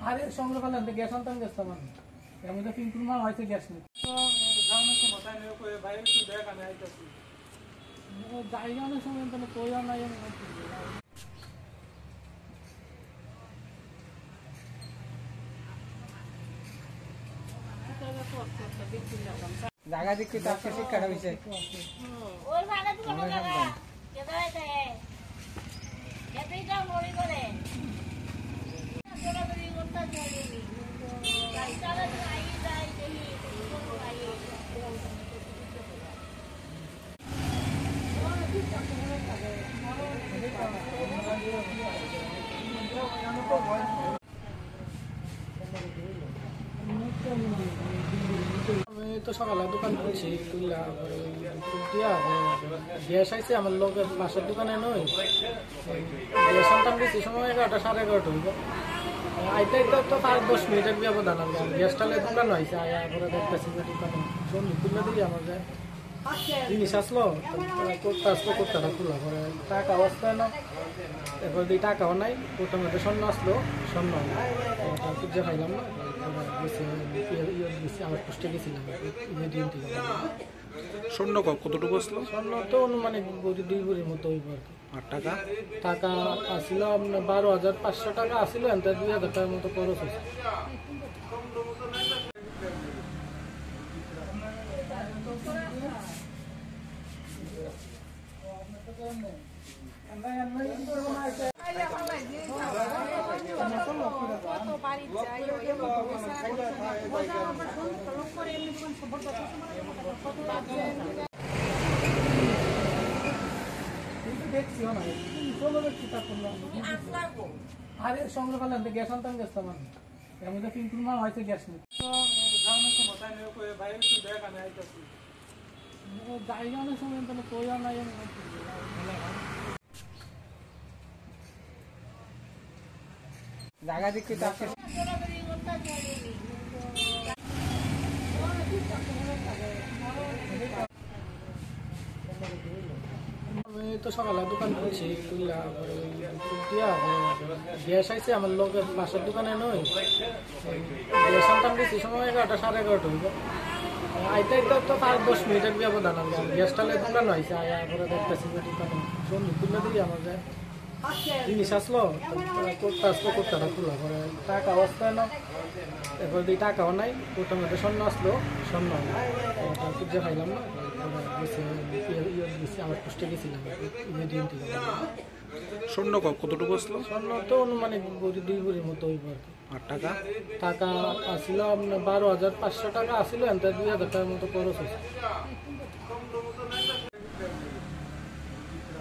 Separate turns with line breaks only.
আরে সংগ্রহ গ্যাস আনতাম গেছিলাম আমি এর মধ্যে কিন্তু মা হয়তো গ্যাস নেই জায়গা অনেক সময় তাহলে তৈরি নাই
জায়গা দিকে তার শিক্ষাটা হয়েছে
তো সকালে দোকান খুলছি গ্যাস আইছে আমার লোকের পাশের দোকানে নই গ্যাস আনতাম গেছি সময় 11টা 11:30 হইব আইতে আইতে তো 5-10 মিনিটের ব্যবধান আমি গ্যাসটালে দোকান হয়েছে পরে দেখতেছি যে দোকানে জমি খুলে দিই আমার যায় জিনিস আসলো করতে খোলা পরে টাকা অবস্থায় না এরপর দিয়ে টাকাও নাই প্রথমে স্বর্ণ আসলো স্বর্ণ খুঁজে খাইলাম না আমার পোস্টে গেছিলাম
স্বর্ণ কতটুকু আসলো?
স্বর্ণ তো অনুমানিক 2 ভরির মতো হইব আর কি।
আর
টাকা আসছিল আপনার 12,500 টাকা আসছিল এনতে 2,000 টাকার মতো খরচ হয়েছে। আরে সংগ্রহ গ্যাস আনতাম গেছিলাম আমি এর মধ্যে কিন্তু মা হয়তো গ্যাস নেই জায়গা অনেক সময় তাহলে তৈরি নাই
জায়গা দিকে তার
আমি তো সকালে দোকান খুলছি গ্যাস আইছে আমার লোকের পাশের দোকানে নই গ্যাস আনতাম গেছি সময় 11টা 11:30 হইব আইতে আইতে তো 5-10 মিনিটের ব্যবধান আমি গ্যাসটালে দোকান হয়েছে পরে দেখতেছি যে দোকানে জমি খুলে দিই আমার যায় জিনিস আসলো করতে খোলা পরে টাকা অবস্থায় না এরপর দিয়ে টাকাও নাই প্রথমে স্বর্ণ আসলো স্বর্ণ খুঁজে খাইলাম না আমার পোস্টে গেছিলাম
স্বর্ণ কতটুকু আসলো?
স্বর্ণ তো অনুমানিক 2 ভরির মতো হইব আর কি।
আর
টাকা আসছিল আপনার 12,500 টাকা আসছিল এনতে 2,000 টাকার মতো খরচ হয়েছে।